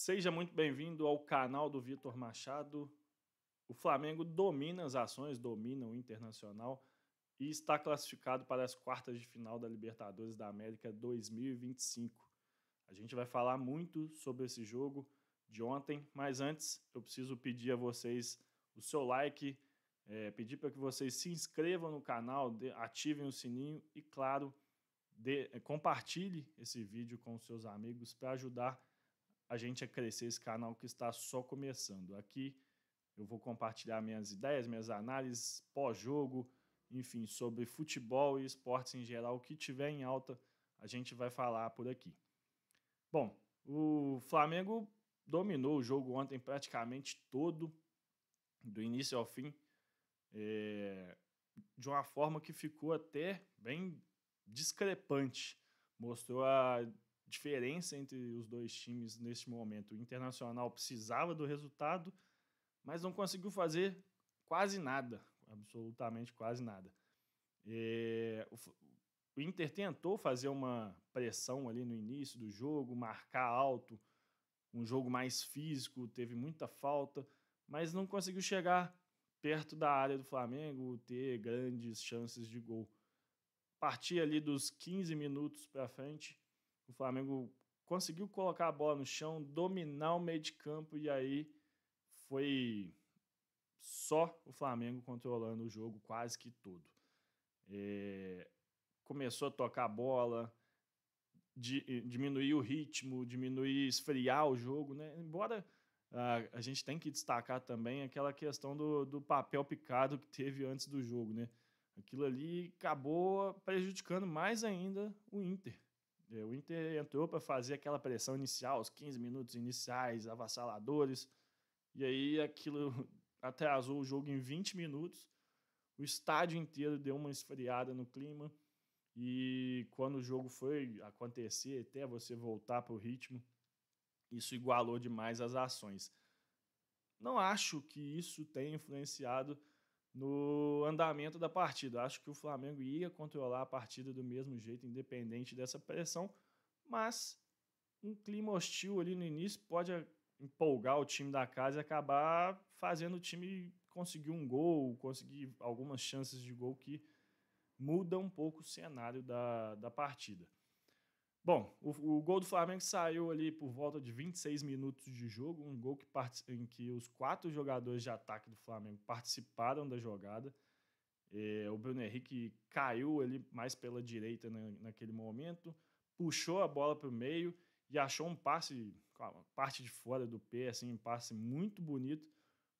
Seja muito bem-vindo ao canal do Vitor Machado. O Flamengo domina as ações, domina o Internacional e está classificado para as quartas de final da Libertadores da América 2025. A gente vai falar muito sobre esse jogo de ontem, mas antes eu preciso pedir a vocês o seu like, pedir para que vocês se inscrevam no canal, ativem o sininho e, claro, compartilhe esse vídeo com os seus amigos para ajudar a gente a crescer esse canal que está só começando. Aqui eu vou compartilhar minhas ideias, minhas análises pós-jogo, enfim, sobre futebol e esportes em geral. O que tiver em alta, a gente vai falar por aqui. Bom, o Flamengo dominou o jogo ontem praticamente todo, do início ao fim, de uma forma que ficou até bem discrepante. Mostrou a diferença entre os dois times neste momento. O Internacional precisava do resultado, mas não conseguiu fazer quase nada, absolutamente quase nada. O Inter tentou fazer uma pressão ali no início do jogo, marcar alto, um jogo mais físico, teve muita falta, mas não conseguiu chegar perto da área do Flamengo, ter grandes chances de gol. A partir ali dos 15 minutos para frente, o Flamengo conseguiu colocar a bola no chão, dominar o meio de campo e aí foi só o Flamengo controlando o jogo quase que todo. Começou a tocar a bola, diminuir o ritmo, esfriar o jogo, né? Embora a gente tem que destacar também aquela questão do papel picado que teve antes do jogo, né? Aquilo ali acabou prejudicando mais ainda o Inter. O Inter entrou para fazer aquela pressão inicial, os 15 minutos iniciais, avassaladores, e aí aquilo atrasou o jogo em 20 minutos. O estádio inteiro deu uma esfriada no clima e quando o jogo foi acontecer, até você voltar para o ritmo, isso igualou demais as ações. Não acho que isso tenha influenciado no andamento da partida. Acho que o Flamengo ia controlar a partida do mesmo jeito, independente dessa pressão, mas um clima hostil ali no início pode empolgar o time da casa e acabar fazendo o time conseguir um gol, conseguir algumas chances de gol que muda um pouco o cenário da partida. Bom, o gol do Flamengo saiu ali por volta de 26 minutos de jogo, um gol em que os 4 jogadores de ataque do Flamengo participaram da jogada. O Bruno Henrique caiu ali mais pela direita naquele momento, puxou a bola para o meio e achou um passe com a parte de fora do pé, assim, um passe muito bonito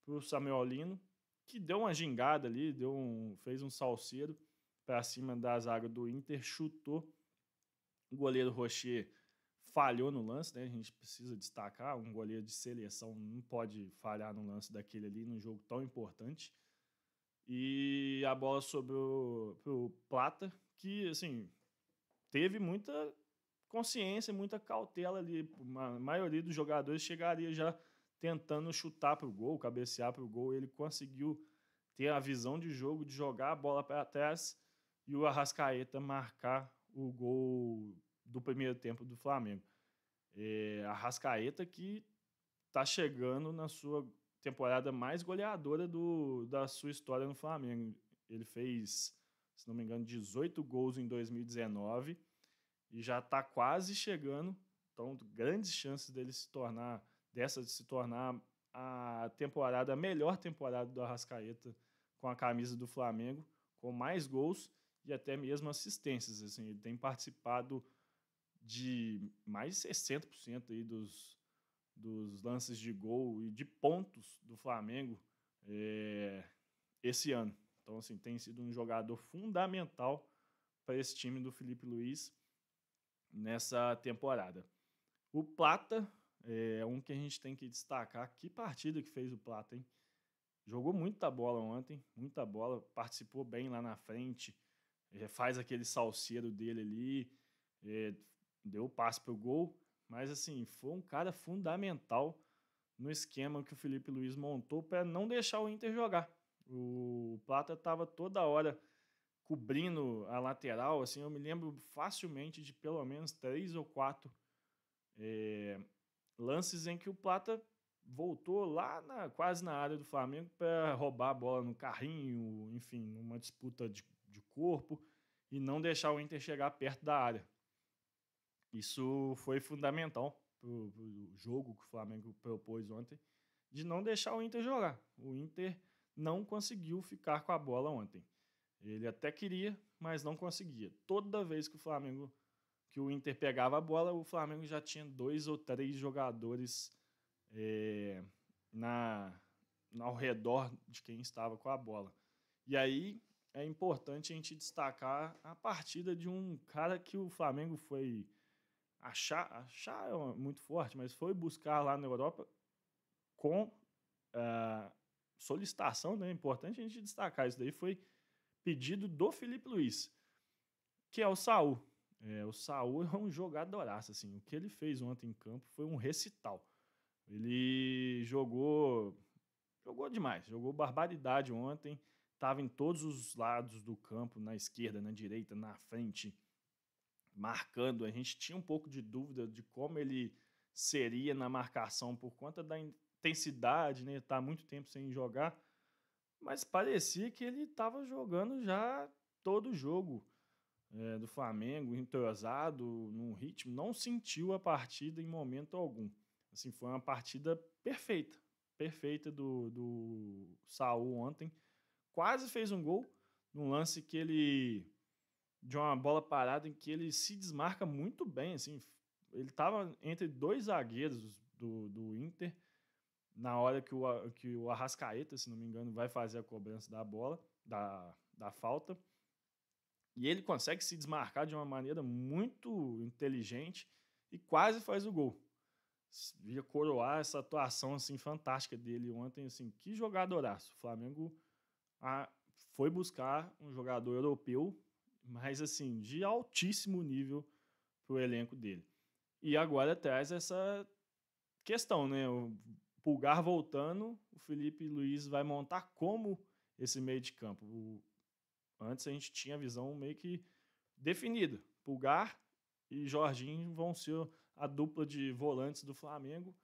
para o Samuel Lino, que deu uma gingada ali, fez um salseiro para cima da zaga do Inter, chutou. O goleiro Rocher falhou no lance, né? A gente precisa destacar, um goleiro de seleção não pode falhar no lance daquele ali, num jogo tão importante. E a bola sobrou pro Plata, que, assim, teve muita consciência, muita cautela ali. A maioria dos jogadores chegaria já tentando chutar para o gol, cabecear para o gol. Ele conseguiu ter a visão de jogo, de jogar a bola para trás e o Arrascaeta marcar o gol do primeiro tempo do Flamengo. Arrascaeta que está chegando na sua temporada mais goleadora da sua história no Flamengo. Ele fez, se não me engano, 18 gols em 2019 e já está quase chegando. Então, grandes chances dele se tornar a melhor temporada do Arrascaeta com a camisa do Flamengo, com mais gols e até mesmo assistências. Assim, ele tem participado de mais de 60% aí dos lances de gol e de pontos do Flamengo esse ano. Então, assim, tem sido um jogador fundamental para esse time do Felipe Luiz nessa temporada. O Plata é um que a gente tem que destacar. Que partida que fez o Plata, hein? Jogou muita bola ontem, muita bola, participou bem lá na frente, faz aquele salseiro dele ali, deu o passe para o gol, mas assim, foi um cara fundamental no esquema que o Felipe Luiz montou para não deixar o Inter jogar. O Plata estava toda hora cobrindo a lateral, assim, eu me lembro facilmente de pelo menos 3 ou 4 lances em que o Plata voltou lá quase na área do Flamengo para roubar a bola no carrinho, enfim, numa disputa de corpo e não deixar o Inter chegar perto da área. Isso foi fundamental para o jogo que o Flamengo propôs ontem, de não deixar o Inter jogar. O Inter não conseguiu ficar com a bola ontem. Ele até queria, mas não conseguia. Toda vez que o Inter pegava a bola, o Flamengo já tinha 2 ou 3 jogadores ao redor de quem estava com a bola. E aí é importante a gente destacar a partida de um cara que o Flamengo foi achar é muito forte, mas foi buscar lá na Europa com solicitação, né? É importante a gente destacar isso daí, foi pedido do Felipe Luiz, que é o Saul. O Saul é um jogadoraço, assim. O que ele fez ontem em campo foi um recital. Ele jogou demais, jogou barbaridade ontem, estava em todos os lados do campo, na esquerda, na direita, na frente, marcando. A gente tinha um pouco de dúvida de como ele seria na marcação por conta da intensidade, né? Tá muito tempo sem jogar, mas parecia que ele estava jogando já todo o jogo do Flamengo, entrosado, num ritmo, não sentiu a partida em momento algum. Assim, foi uma partida perfeita do Saul ontem. Quase fez um gol num lance de uma bola parada em que ele se desmarca muito bem, assim. Ele estava entre 2 zagueiros do Inter na hora que o Arrascaeta, se não me engano, vai fazer a cobrança da bola, da falta. E ele consegue se desmarcar de uma maneira muito inteligente e quase faz o gol. Ia coroar essa atuação assim, fantástica dele ontem. Assim, que jogadoraço. O Flamengo foi buscar um jogador europeu, mas assim, de altíssimo nível para o elenco dele. E agora traz essa questão, né? O Pulgar voltando, o Felipe Luiz vai montar como esse meio de campo. Antes a gente tinha a visão meio que definida. Pulgar e Jorginho vão ser a dupla de volantes do Flamengo.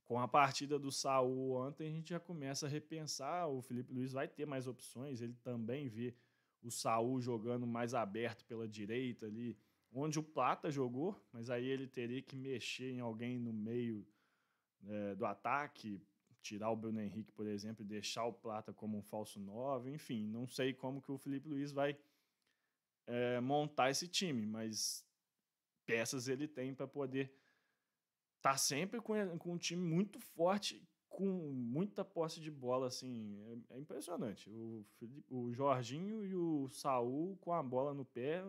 Com a partida do Saul ontem, a gente já começa a repensar. O Felipe Luiz vai ter mais opções. Ele também vê o Saul jogando mais aberto pela direita ali, onde o Plata jogou, mas aí ele teria que mexer em alguém no meio do ataque, tirar o Bruno Henrique, por exemplo, e deixar o Plata como um falso 9. Enfim, não sei como que o Felipe Luiz vai montar esse time, mas peças ele tem para poder estar sempre com um time muito forte, com muita posse de bola, assim, é impressionante. O Jorginho e o Saul com a bola no pé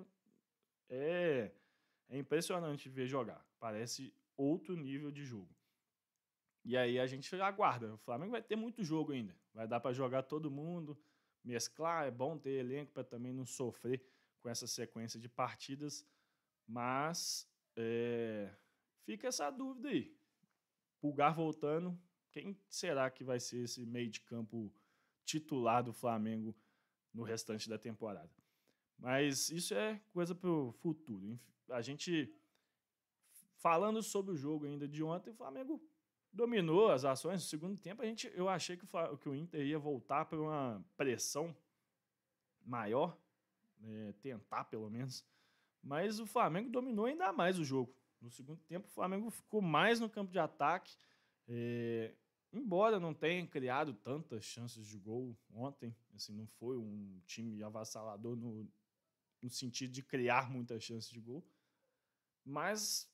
é impressionante ver jogar. Parece outro nível de jogo. E aí a gente aguarda. O Flamengo vai ter muito jogo ainda. Vai dar para jogar todo mundo, mesclar. É bom ter elenco para também não sofrer com essa sequência de partidas. Mas fica essa dúvida aí. Pulgar voltando, quem será que vai ser esse meio de campo titular do Flamengo no restante da temporada? Mas isso é coisa para o futuro. A gente, falando sobre o jogo ainda de ontem, o Flamengo dominou as ações. No segundo tempo, eu achei que o Inter ia voltar para uma pressão maior, tentar pelo menos, mas o Flamengo dominou ainda mais o jogo. No segundo tempo, o Flamengo ficou mais no campo de ataque, embora não tenha criado tantas chances de gol ontem, assim, não foi um time avassalador no sentido de criar muitas chances de gol, mas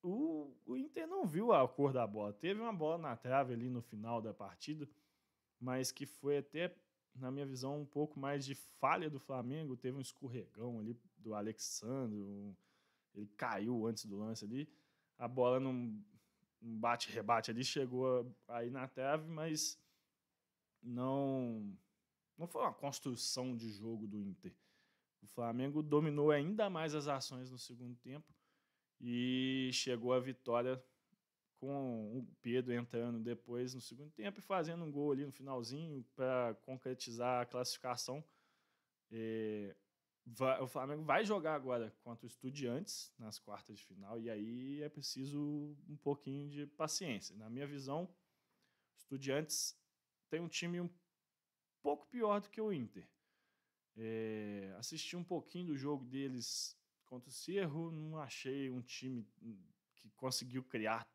o Inter não viu a cor da bola. Teve uma bola na trave ali no final da partida, mas que foi até, na minha visão, um pouco mais de falha do Flamengo. Teve um escorregão ali do Alexandre, ele caiu antes do lance ali. A bola num bate-rebate ali, chegou aí na trave, mas não foi uma construção de jogo do Inter. O Flamengo dominou ainda mais as ações no segundo tempo e chegou à vitória com o Pedro entrando depois no segundo tempo e fazendo um gol ali no finalzinho para concretizar a classificação. O Flamengo vai jogar agora contra o Estudiantes nas quartas de final, e aí é preciso um pouquinho de paciência. Na minha visão, o Estudiantes tem um time um pouco pior do que o Inter. Assisti um pouquinho do jogo deles contra o Cerro, não achei um time que conseguiu criar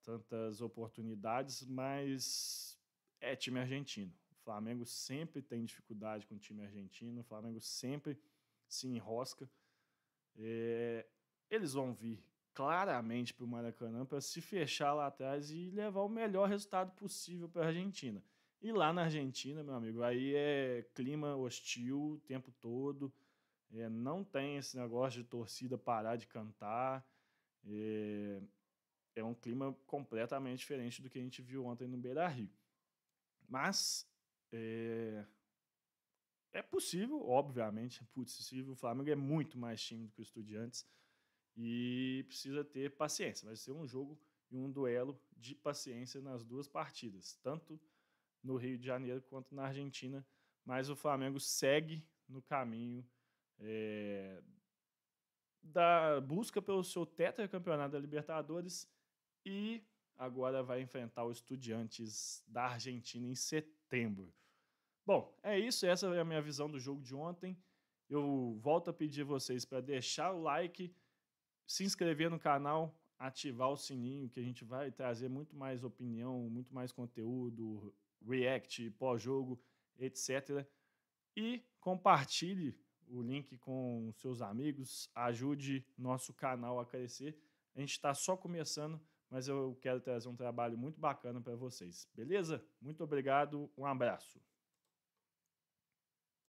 tantas oportunidades, mas é time argentino. O Flamengo sempre tem dificuldade com o time argentino, o Flamengo sempre se enrosca. Eles vão vir claramente para o Maracanã para se fechar lá atrás e levar o melhor resultado possível para a Argentina. E lá na Argentina, meu amigo, aí é clima hostil o tempo todo, não tem esse negócio de torcida parar de cantar, é um clima completamente diferente do que a gente viu ontem no Beira-Rio. Mas é possível, obviamente, é possível. O Flamengo é muito mais time do que o Estudiantes e precisa ter paciência. Vai ser um jogo e um duelo de paciência nas duas partidas, tanto no Rio de Janeiro quanto na Argentina. Mas o Flamengo segue no caminho da busca pelo seu tetracampeonato da Libertadores e agora vai enfrentar o Estudiantes da Argentina em setembro. Bom, é isso. Essa é a minha visão do jogo de ontem. Eu volto a pedir vocês para deixar o like, se inscrever no canal, ativar o sininho, que a gente vai trazer muito mais opinião, muito mais conteúdo, react, pós-jogo, etc. E compartilhe o link com seus amigos, ajude nosso canal a crescer. A gente está só começando, mas eu quero trazer um trabalho muito bacana para vocês. Beleza? Muito obrigado, um abraço.